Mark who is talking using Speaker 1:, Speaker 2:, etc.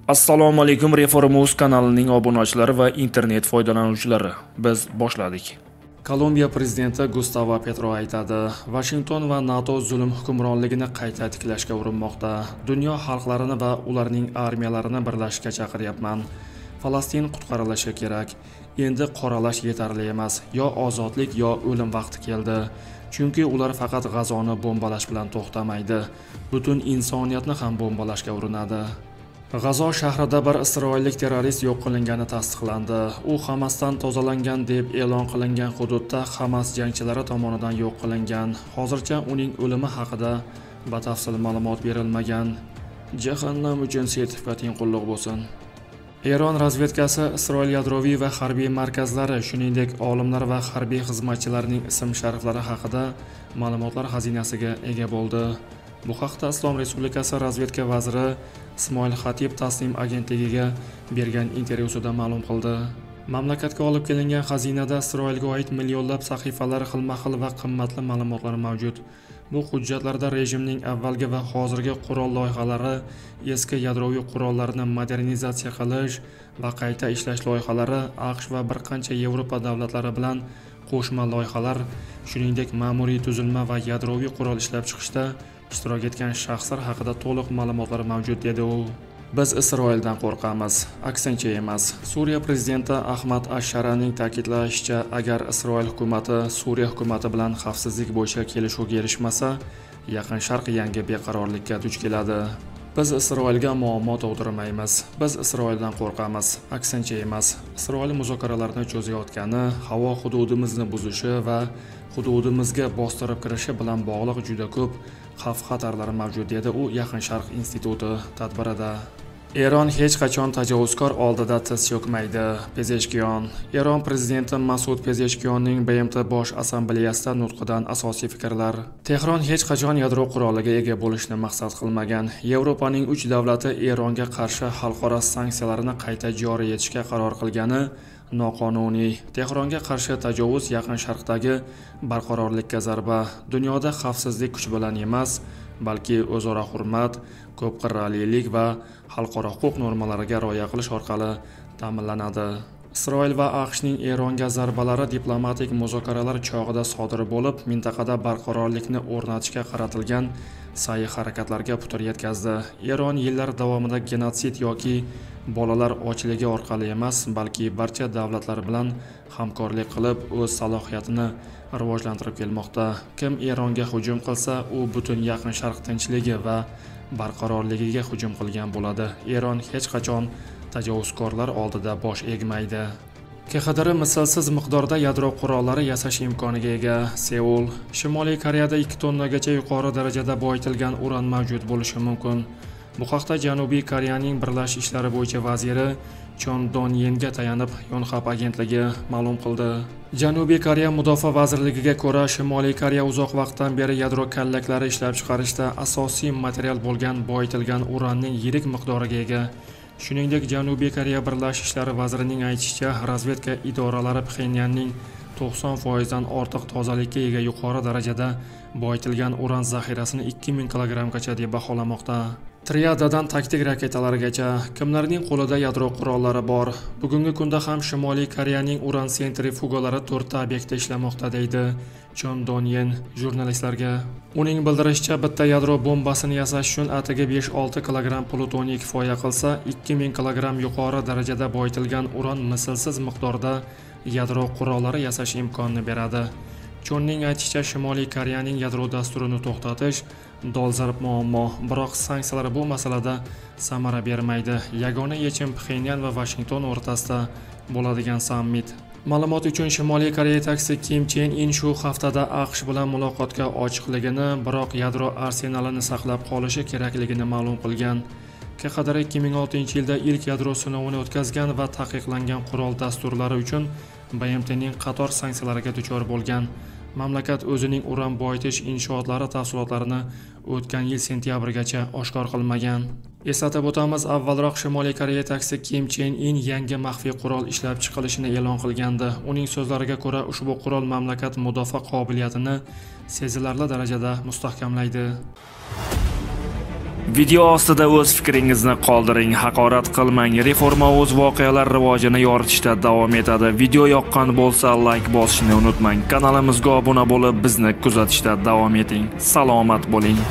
Speaker 1: Assalomu alaykum, Reformuz kanalining obunachilari va internet foydalanuvchilari. Biz boshladik. Kolumbiya prezidenti Gustavo Petro aytadi: Washington va NATO zulm hukmronligini qayta tiklashga urinmoqda. Dunyo xalqlarini va ularning armiyalarini birlashishga chaqiryapman. Falastin qutqarilishi kerak. Endi qoralash yetarli emas. Yo ozodlik, yo o'lim vaqti keldi. Chunki ular faqat G'azoni bombalash bilan to'xtamaydi. Butun insoniyatni ham bombalashga urinadi. G'azo shahrida bir isroillik terrorist yo'q qilingani tasdiqlandi. U Hamasdan tozalangan deb e'lon qilingan hududda Hamas jangchilari tomonidan yo'q qilingan. Hozircha uning o'limi haqida batafsil ma'lumot berilmagan. Jahannam uchun sertifikating qulluq bo'lsin. Eron razvedkasi Isroil yadroviy va harbiy markazlari, shuningdek olimlar va harbiy xizmatchilarning ism-shariflari haqida ma'lumotlar xazinasiga ega bo'ldi. Bu haqda Islom Respublikasi razvedka vaziri Ismoil Xatib Tasnim agentligiga bergan intervyusida ma'lum qildi. Mamlakatga olib kelingan xazinada Isroilga oid millionlab sahifalar, xilma-xil va qimmatli ma'lumotlar mavjud. Bu hujjatlarda rejimning avvalgi va hozirgi qurol loyihalari, eski yadroviy qurollarni modernizatsiya qilish va qayta ishlash loyihalari, AQSh va bir qancha Yevropa davlatlari bilan qo'shma loyihalar, shuningdek ma'muriy tuzilma va yadroviy qurol ishlab chiqishda ishtirok etgan shaxslar haqida to'liq ma'lumotlar mavjud dedi u. Biz Isroildan qo'rqamiz, aksincha emas. Suriya prezidenti Ahmad Ash-Sharaning ta'kidlashicha, agar Isroil hukumati Suriya hukumati bilan xavfsizlik bo'yicha kelishuvga erishmasa, Yaqin Sharq yangi beqarorlikka duch keladi. Biz Isroilga muammo tug'dirmaymiz. Biz Isroildan qo'rqamiz, aksincha emas. Isroil muzokaralarni cho'zayotgani, havo hududimizni buzishi va hududimizga bostirib kirishi bilan bog'liq juda ko'p xavf-xatarlar mavjud dedi u Yaqin Sharq instituti tadbirida. Eron hech qachon tajovuzkor oldida tiz cho'kmaydi. Pezeshkian. Eron prezidenti Masud Pezeshkianning BMT bosh assambleyasida nutqidan asosiy fikrlar. Tehron hech qachon yadro quroliga ega bo'lishni maqsad qilmagan. Yevropaning 3 davlati Eronga qarshi xalqaro sanksiyalarni qayta joriy etishga qaror qilgani noqonuniy. Tehronga qarshi tajovuz Yaqin Sharqdagi barqarorlikka zarba. Dunyoda xavfsizlik kuch bilan emas, balki o'zaro hurmat, ko'p qirralilik va xalqaro huquq normalariga rioya qilish orqali ta'minlanadi. Isroil va AQShning Eronga zarbalari diplomatik muzokaralar chog'ida sodir bo'lib, mintaqada barqarorlikni o'rnatishga qaratilgan sa'y-harakatlarga putur yetkazdi. Eron yillar davomida genotsid yoki bolalar ochligi orqali emas, balki barcha davlatlar bilan hamkorlik qilib, o'z salohiyatini rivojlantirib kelmoqda. Kim Eronga hujum qilsa, u butun Yaqin Sharq tinchligi va barqarorligiga hujum qilgan bo'ladi. Eron hech qachon tajovuzkorlar oldida bosh egmaydi. KXDR mislsiz miqdorda yadro qurollari yasash imkoniga ega. Seul. Shimoliy Koreyada 2 tonnagacha yuqori darajada boyitilgan uran mavjud bo'lishi mumkin. Bu haqda Janubiy Koreyaning birlashish ishlari bo'yicha vaziri Chon Don-yenga tayanib Yonhap agentligi ma'lum qildi. Janubiy Koreya mudofaa vazirligiga ko'ra, Shimoliy Koreya uzoq vaqtdan beri yadro kallaklari ishlab chiqarishda asosiy material bo'lgan boyitilgan uranning yirik miqdoriga ega. Shuningdek, Janubiy Koreya birlashish ishlari vazirining aytishicha, razvedka idoralari Pxenyanning 90% dan ortiq tozalikka ega yuqori darajada boyitilgan uran zaxirasini 2000 kg deb baholamoqda. Triadadan taktik raketalargacha kimlarning qo'lida yadro qurollari bor? Bugungi kunda ham Shimoliy Koreyaning uran sentrifugalari 4 ta obyektda ishlamoqda deydi Chon Don-yen jurnalistlarga. Uning bildirishicha, bitta yadro bombasini yasash uchun atigi 5-6 kg plutoniy kifoya qilsa, 2000 kg yuqori darajada boyitilgan uran mislsiz miqdorda yadro qurollari yasash imkonini beradi. Chonning aytishicha, Shimoliy Koreyaning yadro dasturini to'xtatish dolzarb muammo, biroq sanksiyalar bu masalada samara bermaydi. Yagona yechim Pxenyan va Washington o'rtasida bo'ladigan sammit. Ma'lumot uchun, Shimoliy Koreya yetakchisi Kim Chen In shu haftada AQSh bilan muloqotga ochiqligini, biroq yadro arsenalini saqlab qolishi kerakligini ma'lum qilgan. KXDR 2006-yilda ilk yadro sinovini o'tkazgan va taqiqlangan qurol dasturlari uchun BMTning qator sanksiyalariga duchor bo'lgan. Mamlakat o'zining uran boyitish inshootlari tafsilotlarini o'tgan yil sentyabrgacha oshkor qilmagan. Eslatib o'tamiz, avvalroq Shimoliy Koreya yetakchisi Kim Chen In yangi maxfiy qurol ishlab chiqilishini e'lon qilgandi. Uning so'zlariga ko'ra, ushbu qurol mamlakat mudofaa qobiliyatini sezilarli darajada mustahkamlaydi. Video ostida o'z fikringizni qoldiring, haqorat qilmang. Reforma o'z voqealar rivojini yoritishda davom etadi. Video yoqqan bo'lsa, like bosishni unutmang. Kanalimizga obuna bo'lib, bizni kuzatishda davom eting. Salomat bo'ling.